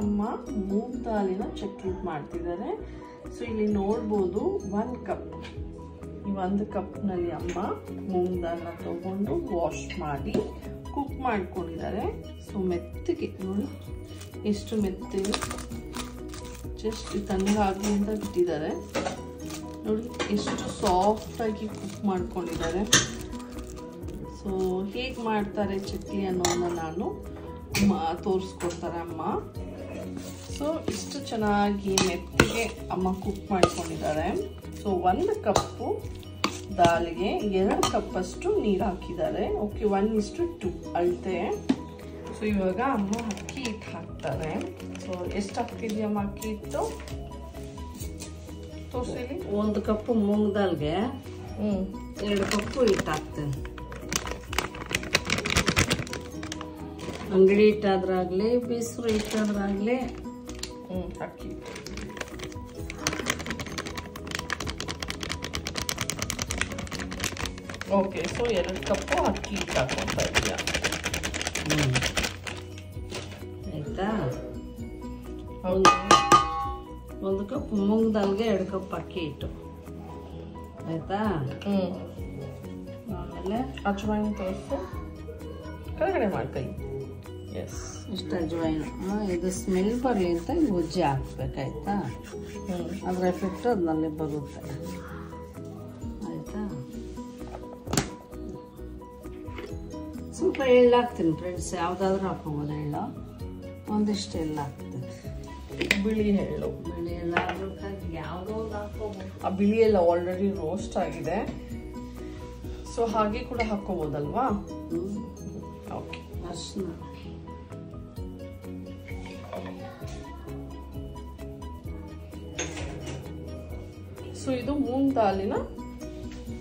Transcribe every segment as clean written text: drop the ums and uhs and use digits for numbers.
ಅಮ್ಮ ಮೂಗ್ ದಾಲಿನ ಚಕ್ಲಿ ಮಾಡ್ತಿದ್ದಾರೆ. ಸೊ ಇಲ್ಲಿ ನೋಡ್ಬೋದು 1 ಕಪ್. ಈ 1 ಕಪ್ನಲ್ಲಿ ಅಮ್ಮ ಮೂಗ್ ದಾಲ್ನ ತಗೊಂಡು ವಾಶ್ ಮಾಡಿ ಕುಕ್ ಮಾಡ್ಕೊಂಡಿದ್ದಾರೆ. ಸೊ ಮೆತ್ತಗೆ ನೋಡಿ ಎಷ್ಟು ಮೆತ್ತಗೆ, ಜಸ್ಟ್ ತಣ್ಣಗಾಗಲಿ ಅಂತ ಬಿಟ್ಟಿದ್ದಾರೆ. ನೋಡಿ ಎಷ್ಟು ಸಾಫ್ಟಾಗಿ ಕುಕ್ ಮಾಡ್ಕೊಂಡಿದ್ದಾರೆ. ಸೊ ಹೇಗೆ ಮಾಡ್ತಾರೆ ಚಕ್ಲಿ ಅನ್ನೋದನ್ನ ನಾನು ತೋರಿಸ್ಕೊಡ್ತಾರೆ ಅಮ್ಮ. ಸೊ ಇಷ್ಟು ಚೆನ್ನಾಗಿ ಮೆತ್ತಗೆ ಅಮ್ಮ ಕುಕ್ ಮಾಡ್ಕೊಂಡಿದ್ದಾರೆ. ಸೊ 1 ಕಪ್ಪು ದಾಲಿಗೆ 2 ಕಪ್ಪಷ್ಟು ನೀರು ಹಾಕಿದ್ದಾರೆ. ಓಕೆ, 1:2 ಅಳತೆ. ಸೊ ಇವಾಗ ಅಮ್ಮ ಅಕ್ಕಿ ಹಿಟ್ಟು ಹಾಕ್ತಾರೆ. ಸೊ ಎಷ್ಟು ಹಾಕ್ತಿದ್ಯಮ್ಮ ಅಕ್ಕಿ ಹಿಟ್ಟು ತೋರಿಸಿಲಿ? 1 ಕಪ್ಪು ಮೂಂಗ್ ದಾಲ್ಗೆ 2 ಕಪ್ಪು ಹಿಟ್ಟು ಹಾಕ್ತೇನೆ. ಅಂಗಡಿ ಹಿಟ್ಟಾದ್ರಾಗ್ಲಿ ಬೀಸರು ಹಿಟ್ಟಾದ್ರಾಗ್ಲಿ ಅಕ್ಕಿ. ಓಕೆ, ಸೊ 2 ಕಪ್ಪು ಅಕ್ಕಿ ಹಿಟ್ಟು ಹಾಕೊಳ್ತಾ ಇದೆಯಾ? ಆಯ್ತಾ? 1 ಕಪ್ ಮೂಂಗ್ ದಾಲ್ಗೆ 2 ಕಪ್ ಅಕ್ಕಿ ಹಿಟ್ಟು ಆಯ್ತಾ? ಆಮೇಲೆ ಅಜ್ವಾಯಿನ್ ತೋರಿಸು, ಕೆಳಗಡೆ ಮಾಡ್ಕೈ. ಎಸ್, ಇಷ್ಟು ಅಜ್ವಾಯಿನ್. ಇದು ಸ್ಮೆಲ್ ಬರಲಿ ಅಂತ ಉಜ್ಜಿ ಹಾಕ್ಬೇಕಾಯ್ತಾ? ಅದ್ರ ಎಫೆಕ್ಟ್ ಅದ್ರಲ್ಲಿ ಬರುತ್ತೆ ಆಯ್ತಾ? ಸ್ವಲ್ಪ ಎಳ್ಳು ಹಾಕ್ತೀನಿ ಫ್ರೆಂಡ್ಸ್, ಯಾವುದಾದ್ರೂ ಹಾಕೋಬೋದು. ಎಳ್ಳು ಒಂದಿಷ್ಟು ಎಳ್ಳು ಹಾಕ್ತೀನಿ. ಬಿಳಿ ಎಳ್ಳು. ಬಿಳಿ ಎಳ್ಳು ಹಾಕ್ಬೇಕಾದ್ರೆ ಯಾವುದೋ ಒಂದು ಹಾಕೋಬೋದು. ಆ ಬಿಳಿ ಎಳ್ಳು ಆಲ್ರೆಡಿ ರೋಸ್ಟ್ ಆಗಿದೆ, ಸೊ ಹಾಗೆ ಕೂಡ ಹಾಕೋಬೋದಲ್ವಾ? ಓಕೆ, ಅರ್ಶಿನ. ಸೊ ಇದು ಮೂಂಗ್ ದಾಲಿನ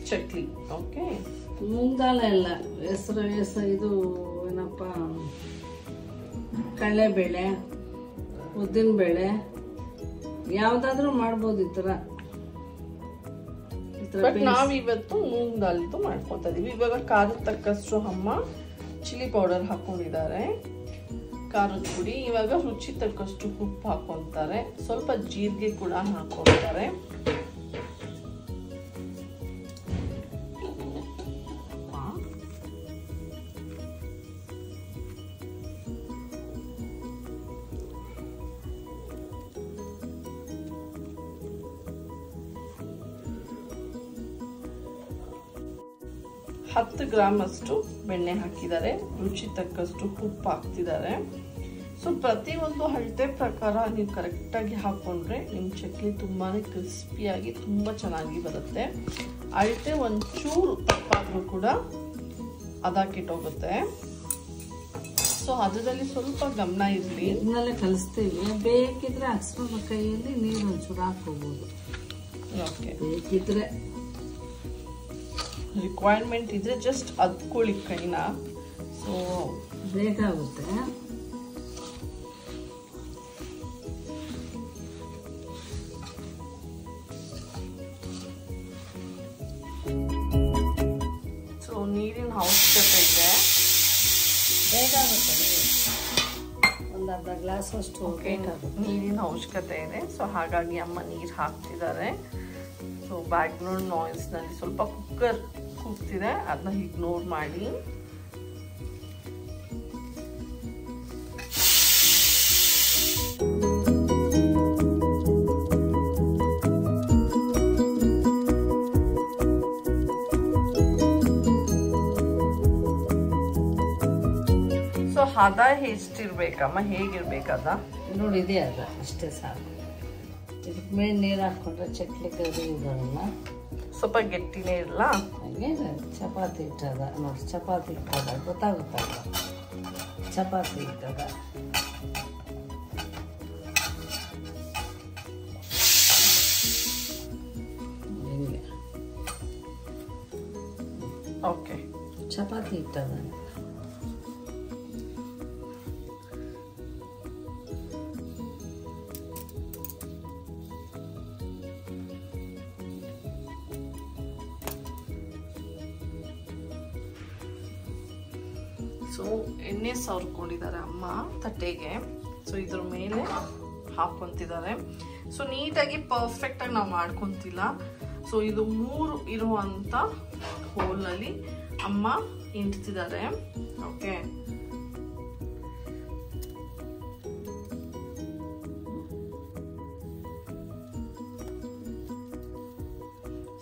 ಚಕ್ಲಿ. ಓಕೆ, ಮೂಂಗ್ ದಾಲ್ ಎಲ್ಲ ಹೆಸರು ಇದು ಏನಪ್ಪ, ಕಡಲೆಬೇಳೆ, ಉದ್ದಿನಬೇಳೆ, ಯಾವುದಾದ್ರೂ ಮಾಡ್ಬೋದು ಈ ಥರ. ಬಟ್ ನಾವಿವತ್ತು ಮೂಂಗ್ ದಾಲ್ದು ಮಾಡ್ಕೊತಾ ಇದೀವಿ. ಇವಾಗ ಖಾರದ ತಕ್ಕಷ್ಟು ಅಮ್ಮ ಚಿಲ್ಲಿ ಪೌಡರ್ ಹಾಕೊಂಡಿದ್ದಾರೆ, ಖಾರದ ಪುಡಿ. ಇವಾಗ ರುಚಿ ತಕ್ಕಷ್ಟು ಉಪ್ಪು ಹಾಕೊಂತಾರೆ, ಸ್ವಲ್ಪ ಜೀರಿಗೆ ಕೂಡ ಹಾಕೊಂತಾರೆ. ಹತ್ತು ಗ್ರಾಮ್ ಅಷ್ಟು ಬೆಣ್ಣೆ ಹಾಕಿದ್ದಾರೆ, ರುಚಿ ತಕ್ಕಷ್ಟು ಉಪ್ಪು ಹಾಕ್ತಿದ್ದಾರೆ. ಸೊ ಪ್ರತಿಯೊಂದು ಅಳತೆ ಪ್ರಕಾರ ನೀವು ಕರೆಕ್ಟಾಗಿ ಹಾಕೊಂಡ್ರೆ ನಿಮ್ಮ ಚಕ್ಲಿ ತುಂಬಾನೇ ಕ್ರಿಸ್ಪಿಯಾಗಿ ತುಂಬ ಚೆನ್ನಾಗಿ ಬರುತ್ತೆ. ಅಳತೆ ಒಂಚೂರು ತಪ್ಪಾದ್ರೂ ಕೂಡ ಅದಾಕಿಟ್ಟೋಗುತ್ತೆ. ಸೊ ಅದರಲ್ಲಿ ಸ್ವಲ್ಪ ಗಮನ ಇರಲಿ. ಇದನ್ನೆಲ್ಲ ಕಲಿಸ್ತೀವಿ. ಬೇಕಿದ್ರೆ ಅಕ್ಸ್ಮ ಕೈಯಲ್ಲಿ ನೀರು ಒಂಚೂರು ಹಾಕೋಬಹುದು. ಓಕೆ, ಬೇಕಿದ್ರೆ, ರಿಕ್ವೈರ್ಮೆಂಟ್ ಇದ್ರೆ ಜಸ್ಟ್ ಅದ್ಕೊಳ್ಳಿ ಕೈನ. ಸೊ ಬೇಕಾಗುತ್ತೆ. ಸೊ ನೀರಿನ ಅವಶ್ಯಕತೆ ಇದೆ, ಬೇಕಾಗುತ್ತೆ. ಒಂದು ಅರ್ಧ ಗ್ಲಾಸ್ ಅಷ್ಟು ನೀರಿನ ಅವಶ್ಯಕತೆ ಇದೆ. ಸೊ ಹಾಗಾಗಿ ಅಮ್ಮ ನೀರು ಹಾಕ್ತಿದ್ದಾರೆ. ಸೊ ಬ್ಯಾಕ್ಗ್ರೌಂಡ್ ನಾಯ್ಸ್ನಲ್ಲಿ ಸ್ವಲ್ಪ ಕುಕ್ಕರ್ ಕೂಗ್ತಿದೆ, ಅದನ್ನ ಇಗ್ನೋರ್ ಮಾಡಿ. ಸೊ ಹದ ಎಷ್ಟಿರ್ಬೇಕಮ್ಮ, ಹೇಗಿರ್ಬೇಕದ ನೋಡಿದೆ? ಅದ ಅಷ್ಟೇ ಸಾಕು. ಇದಕ್ಕೆ ಮೇಲೆ ನೀರು ಹಾಕ್ಕೊಂಡ್ರೆ ಚಕ್ಲಿ ಕರಿ ಇದಾವಲ್ಲ, ಸ್ವಲ್ಪ ಗಟ್ಟಿನೇ ಇರಲ್ಲ. ಹಾಗೆ ಚಪಾತಿ ಇಟ್ಟದ ನೋಡಿ, ಚಪಾತಿ ಇಟ್ಟದ ಗೊತ್ತಾಗುತ್ತಲ್ಲ, ಚಪಾತಿ ಇಟ್ಟದ. ಹಿಂಗೆ ಓಕೆ, ಚಪಾತಿ ಇಟ್ಟದ. ಸೊ ಎಣ್ಣೆ ಸವರ್ಕೊಂಡಿದ್ದಾರೆ ಅಮ್ಮ ತಟ್ಟೆಗೆ. ಸೊ ಇದ್ರ ಮೇಲೆ ಹಾಕ್ಕೊಂತಿದ್ದಾರೆ. ಸೊ ನೀಟಾಗಿ ಪರ್ಫೆಕ್ಟಾಗಿ ನಾವು ಮಾಡ್ಕೊತಿಲ್ಲ. ಸೊ ಇದು 3 ಇರುವಂಥ ಹೋಲಲ್ಲಿ ಅಮ್ಮ ಇಂಟ್ತಿದ್ದಾರೆ. ಓಕೆ,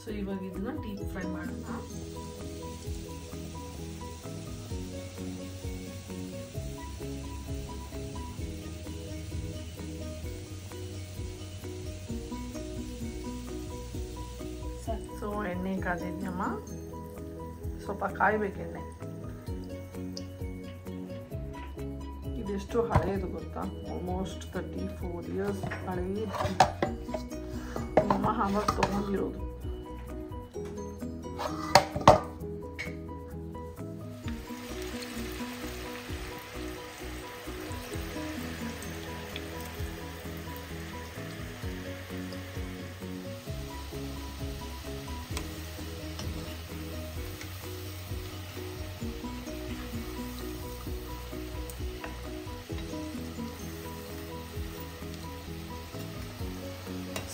ಸೊ ಇವಾಗ ಇದನ್ನ ಡೀಪ್ ಫ್ರೈ ಮಾಡೋಣ. ಸೊ ಎಣ್ಣೆ ಕಾದಿದ್ಯಮ್ಮ, ಸ್ವಲ್ಪ ಕಾಯ್ಬೇಕು ಎಣ್ಣೆ. ಇದೆಷ್ಟು ಹಳೆಯದು ಗೊತ್ತಾ, ಆಲ್ಮೋಸ್ಟ್ 34 ಇಯರ್ಸ್ ಹಳೆಯದು ಅಮ್ಮ ಆವಾಗ ತೊಗೊಂಡಿರೋದು.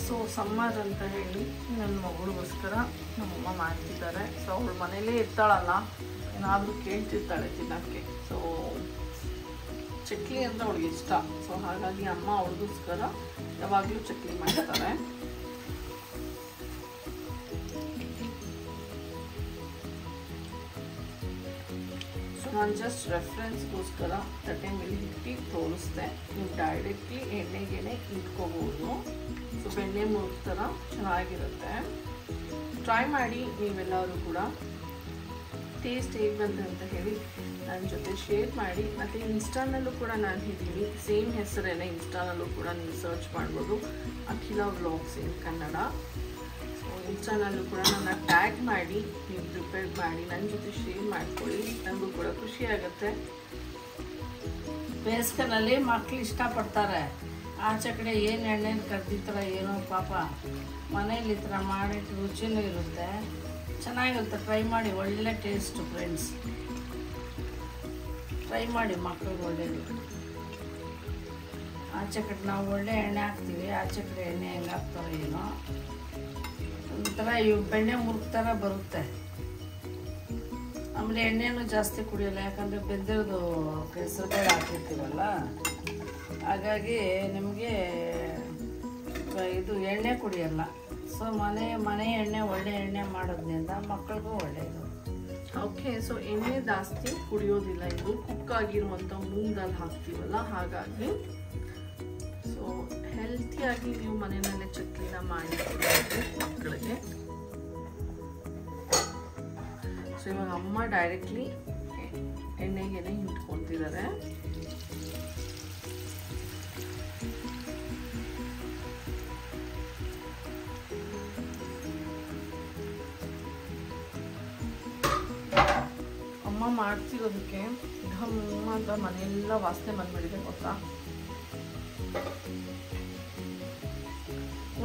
ಸೊ ಸಮ್ಮರ್ ಅಂತ ಹೇಳಿ ನನ್ನ ಮಗಳಿಗೋಸ್ಕರ ನಮ್ಮಮ್ಮ ಮಾಡ್ತಿದ್ದಾರೆ. ಸೊ ಅವಳು ಮನೇಲೇ ಇರ್ತಾಳಲ್ಲ, ಏನಾದರೂ ಕೇಳ್ತಿರ್ತಾಳೆ ತಿನ್ನೋಕ್ಕೆ. ಸೊ ಚಕ್ಲಿ ಅಂದರೆ ಅವಳಿಗೆ ಇಷ್ಟ. ಸೊ ಹಾಗಾಗಿ ಅಮ್ಮ ಅವಳಿಗೋಸ್ಕರ ಯಾವಾಗಲೂ ಚಕ್ಲಿ ಮಾಡ್ತಾರೆ. ಸೊ ನಾನು ಜಸ್ಟ್ ರೆಫರೆನ್ಸ್ಗೋಸ್ಕರ ತಟ್ಟೆ ಮೇಲೆ ಇಟ್ಟು ತೋರಿಸ್ದೆ. ನೀವು ಡೈರೆಕ್ಟ್ಲಿ ಎಣ್ಣೆಗೆ ಇಟ್ಕೋಬೋದು. ಸೊ ಬೆಣ್ಣೆ ಮುರುಗ್ ಥರ ಚೆನ್ನಾಗಿರುತ್ತೆ. ಟ್ರೈ ಮಾಡಿ ನೀವೆಲ್ಲರೂ ಕೂಡ. ಟೇಸ್ಟ್ ಹೇಗೆ ಬಂತು ಅಂತ ಹೇಳಿ ನನ್ನ ಜೊತೆ ಶೇರ್ ಮಾಡಿ. ಮತ್ತು ಇನ್ಸ್ಟಾನಲ್ಲೂ ಕೂಡ ನಾನು ಇದ್ದೀನಿ, ಸೇಮ್ ಹೆಸರೇನೆ. ಇನ್ಸ್ಟಾನಲ್ಲೂ ಕೂಡ ನೀವು ಸರ್ಚ್ ಮಾಡ್ಬೋದು, ಅಖಿಲ ವ್ಲಾಗ್ಸ್ ಇನ್ ಕನ್ನಡ. ಸೊ ಇನ್ಸ್ಟಾನಲ್ಲೂ ಕೂಡ ನನ್ನ ಟ್ಯಾಗ್ ಮಾಡಿ ನೀವು ಪ್ರಿಪೇರ್ ಮಾಡಿ ನನ್ನ ಜೊತೆ ಶೇರ್ ಮಾಡ್ಕೊಳ್ಳಿ. ನನಗೂ ಕೂಡ ಖುಷಿ ಆಗುತ್ತೆ. ಬೇಸಿಗೆನಲ್ಲಿ ಮಕ್ಳು ಇಷ್ಟಪಡ್ತಾರೆ. ಆಚೆ ಕಡೆ ಏನು ಎಣ್ಣೆನ ಕರ್ದಿರ್ತಾರ ಏನೋ ಪಾಪ, ಮನೇಲಿ ಈ ಥರ ಮಾಡಿಟ್ಟು ರುಚಿನೂ ಇರುತ್ತೆ, ಚೆನ್ನಾಗಿರುತ್ತೆ. ಟ್ರೈ ಮಾಡಿ, ಒಳ್ಳೆ ಟೇಸ್ಟ್ ಫ್ರೆಂಡ್ಸ್. ಟ್ರೈ ಮಾಡಿ, ಮಕ್ಳಿಗೆ ಒಳ್ಳೇದು. ಆಚೆ ಕಡೆ ನಾವು ಒಳ್ಳೆ ಎಣ್ಣೆ ಹಾಕ್ತೀವಿ, ಆಚೆ ಕಡೆ ಎಣ್ಣೆ ಹೆಂಗೆ ಹಾಕ್ತಾರೋ ಏನೋ ಒಂಥರ ಇವು ಬೆಣ್ಣೆ ಮುರುಗ್ ಥರ ಬರುತ್ತೆ. ಆಮೇಲೆ ಎಣ್ಣೆನೂ ಜಾಸ್ತಿ ಕುಡಿಯೋಲ್ಲ, ಯಾಕಂದರೆ ಬೆಂದಿರೋದು ಹೆಸರು ಬೇಳೆ ಹಾಕಿರ್ತೀವಲ್ಲ, ಹಾಗಾಗಿ ನಿಮಗೆ ಇದು ಎಣ್ಣೆ ಕುಡಿಯಲ್ಲ. ಸೊ ಮನೆ ಎಣ್ಣೆ ಒಳ್ಳೆ ಎಣ್ಣೆ ಮಾಡೋದ್ರಿಂದ ಮಕ್ಕಳಿಗೂ ಒಳ್ಳೆಯದು. ಓಕೆ, ಸೊ ಎಣ್ಣೆ ಜಾಸ್ತಿ ಕುಡಿಯೋದಿಲ್ಲ. ಇದು ಕುಕ್ ಆಗಿರುವಂಥ ಮೂಂಗಲ್ಲಿ ಹಾಕ್ತೀವಲ್ಲ, ಹಾಗಾಗಿ ಸೊ ಹೆಲ್ತಿಯಾಗಿ ನೀವು ಮನೆಯಲ್ಲೇ ಚಕ್ಲಿನ ಮಾಡಿ ಮಕ್ಕಳಿಗೆ. ಸೊ ಇವಾಗ ಅಮ್ಮ ಡೈರೆಕ್ಟ್ಲಿ ಎಣ್ಣೆಗೆ ಹಿಂಡ್ಕೊತಿದ್ದಾರೆ. ಅಮ್ಮ ಮಾಡ್ತಿರೋದಕ್ಕೆ ಘಮ್ ಅಂತ ಮನೆಯೆಲ್ಲ ವಾಸನೆ ಬಂದ್ಬಿಟ್ಟಿದೆ ಗೊತ್ತಾ.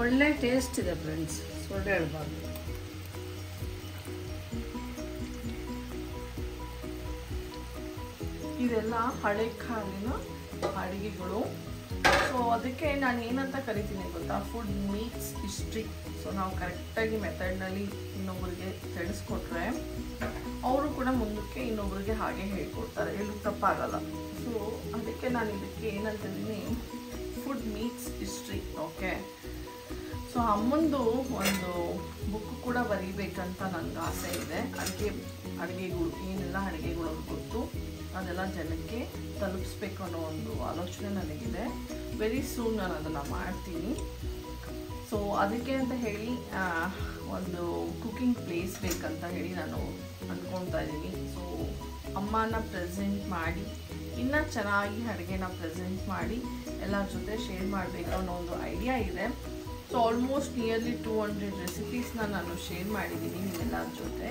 ಒಳ್ಳೆ ಟೇಸ್ಟ್ ಇದೆ ಫ್ರೆಂಡ್ಸ್, ಸುಳ್ಳು ಹೇಳ್ಬಾರ್ದು. ಇದೆಲ್ಲ ಹಳೆ ಕಾಲಿನ ಅಡುಗೆಗಳು. ಸೊ ಅದಕ್ಕೆ ನಾನು ಏನಂತ ಕರಿತೀನಿ ಗೊತ್ತಾ, ಫುಡ್ ಮೀಟ್ಸ್ ಹಿಸ್ಟ್ರಿ. ಸೊ ನಾವು ಕರೆಕ್ಟಾಗಿ ಮೆಥಡ್ನಲ್ಲಿ ಇನ್ನೊಬ್ಬರಿಗೆ ತಿಳಿಸ್ಕೊಟ್ರೆ ಅವರು ಕೂಡ ಮುಂದಕ್ಕೆ ಇನ್ನೊಬ್ರಿಗೆ ಹಾಗೆ ಹೇಳ್ಕೊಡ್ತಾರೆ, ಹೇಳೋದು ತಪ್ಪಾಗಲ್ಲ. ಸೊ ಅದಕ್ಕೆ ನಾನು ಇದಕ್ಕೆ ಏನಂತಿದ್ದೀನಿ, food meets history. Okay, so ಅಮ್ಮಂದು ಒಂದು ಬುಕ್ ಕೂಡ ಬರೀಬೇಕಂತ ನನಗೆ ಆಸೆ ಇದೆ. ಅಡುಗೆಗಳು ಏನೆಲ್ಲ ಅಡುಗೆಗಳು ಗೊತ್ತು ಅದೆಲ್ಲ ಜನಕ್ಕೆ ತಲುಪಿಸ್ಬೇಕು ಅನ್ನೋ ಒಂದು ಆಲೋಚನೆ ನನಗಿದೆ. ವೆರಿ ಸೂನ್ ನಾನು ಅದನ್ನು ಮಾಡ್ತೀನಿ. ಸೊ ಅದಕ್ಕೆ ಅಂತ ಹೇಳಿ ಒಂದು ಕುಕಿಂಗ್ ಪ್ಲೇಸ್ ಬೇಕಂತ ಹೇಳಿ ನಾನು ಅಂದ್ಕೊಳ್ತಾ ಇದ್ದೀನಿ. ಸೊ ಅಮ್ಮನ ಪ್ರೆಸೆಂಟ್ ಮಾಡಿ, ಇನ್ನೂ ಚೆನ್ನಾಗಿ ಅಡುಗೆನ ಪ್ರೆಸೆಂಟ್ ಮಾಡಿ ಎಲ್ಲರ ಜೊತೆ ಶೇರ್ ಮಾಡಬೇಕು ಅನ್ನೋ ಒಂದು ಐಡಿಯಾ ಇದೆ. ಸೊ ಆಲ್ಮೋಸ್ಟ್ ನಿಯರ್ಲಿ 200 ರೆಸಿಪೀಸ್ನ ನಾನು ಶೇರ್ ಮಾಡಿದ್ದೀನಿ ನಿಮ್ಮೆಲ್ಲರ ಜೊತೆ.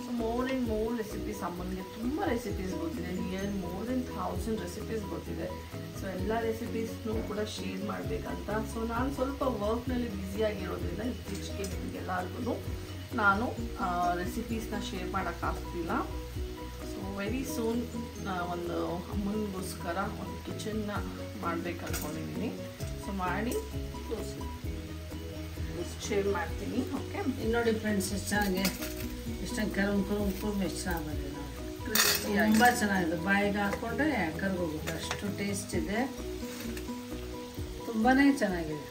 So more and more recipes, ಅಮ್ಮನಿಗೆ ತುಂಬ ರೆಸಿಪೀಸ್ ಗೊತ್ತಿದೆ, ನಿಯರ್ ಮೋರ್ ದೆನ್ 1000 ರೆಸಿಪೀಸ್ ಗೊತ್ತಿದೆ. ಸೊ ಎಲ್ಲ ರೆಸಿಪೀಸ್ನೂ ಕೂಡ ಶೇರ್ ಮಾಡಬೇಕಂತ. ಸೊ ನಾನು ಸ್ವಲ್ಪ ವರ್ಕ್ನಲ್ಲಿ ಬ್ಯುಸಿಯಾಗಿರೋದ್ರಿಂದ ಇತ್ತೀಚೆಗೆ ನಿಮಗೆಲ್ಲರಿಗೂ ನಾನು ರೆಸಿಪೀಸ್ನ ಶೇರ್ ಮಾಡೋಕ್ಕಾಗ್ತಿಲ್ಲ. ಸೊ ವೆರಿ ಸೂನ್ ಒಂದು ಅಮ್ಮನಿಗೋಸ್ಕರ ಒಂದು ಕಿಚನ್ನ ಮಾಡ್ಬೇಕು ಅಂದ್ಕೊಂಡಿದ್ದೀನಿ. ಸೊ ಮಾಡಿ ಶೇರ್ ಮಾಡ್ತೀನಿ. ಓಕೆ, ನೋಡಿ ಫ್ರೆಂಡ್ಸ್, ಎಷ್ಟು ಚೆನ್ನಾಗಿ ಇಷ್ಟೊಂದು ಕರುಮ್ ಎಷ್ಟು ಚೆನ್ನಾಗಿ ಬಂದಿದೆ ನೋಡಿ. ತುಂಬ ಚೆನ್ನಾಗಿದೆ. ಬಾಯಿಗೆ ಹಾಕ್ಕೊಂಡ್ರೆ ಕರ್ಗೋಗುತ್ತೆ, ಅಷ್ಟು ಟೇಸ್ಟ್ ಇದೆ. ತುಂಬಾ ಚೆನ್ನಾಗಿದೆ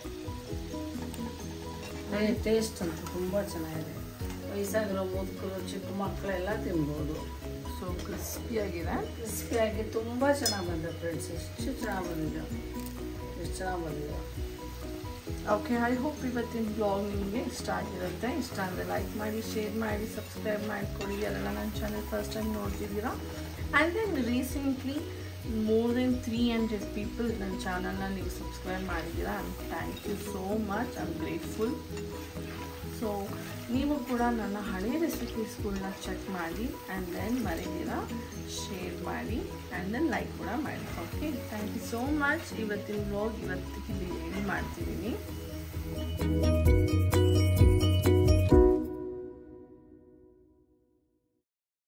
ಟೇಸ್ಟ್ ಅಂತ, ತುಂಬ ಚೆನ್ನಾಗಿದೆ. ವಯಸ್ಸಾಗಿರೋ ಮುದುಕರು ಚಿಕ್ಕ ಮಕ್ಕಳೆಲ್ಲ ತಿನ್ಬೋದು. ಸೊ ಕ್ರಿಸ್ಪಿಯಾಗಿದೆ, ಕ್ರಿಸ್ಪಿಯಾಗಿ ತುಂಬ ಚೆನ್ನಾಗಿ ಬಂದಿದೆ ಫ್ರೆಂಡ್ಸ್. ಎಷ್ಟು ಚೆನ್ನಾಗಿ ಬಂದಿದೆ, ಎಷ್ಟು ಚೆನ್ನಾಗಿ ಬಂದಿದೆ. ಓಕೆ, ಐ ಹೋಪ್ ಇವತ್ತಿನ ಬ್ಲಾಗ್ ನಿಮಗೆ ಇಷ್ಟ ಆಗಿರುತ್ತೆ. ಇಷ್ಟ ಅಂದರೆ ಲೈಕ್ ಮಾಡಿ, ಶೇರ್ ಮಾಡಿ, ಸಬ್ಸ್ಕ್ರೈಬ್ ಮಾಡಿಕೊಡಿ. ಯಾರೆಲ್ಲ ನನ್ನ ಚಾನಲ್ ಫಸ್ಟ್ ಟೈಮ್ ನೋಡ್ತಿದ್ದೀರಾ. And then recently more than 300 people ನನ್ನ ಚಾನಲ್ನ ನೀವು ಸಬ್ಸ್ಕ್ರೈಬ್ ಮಾಡಿದ್ದೀರಾ. And thank you so much, I am grateful. So ನೀವು ಕೂಡ ನನ್ನ ಹಳೆ ರೆಸಿಪೀಸ್ಗಳನ್ನ ಚೆಕ್ ಮಾಡಿ ಆ್ಯಂಡ್ ದೆನ್ ಮರಿದಿರ ಶೇರ್ ಮಾಡಿ ಆ್ಯಂಡ್ ದೆನ್ ಲೈಕ್ ಕೂಡ ಮಾಡಿ. Okay, thank you so much. ಇವತ್ತಿನ ವ್ಲಾಗ್ ಇವತ್ತಿಗೆ ಮಾಡ್ತಿದ್ದೀನಿ.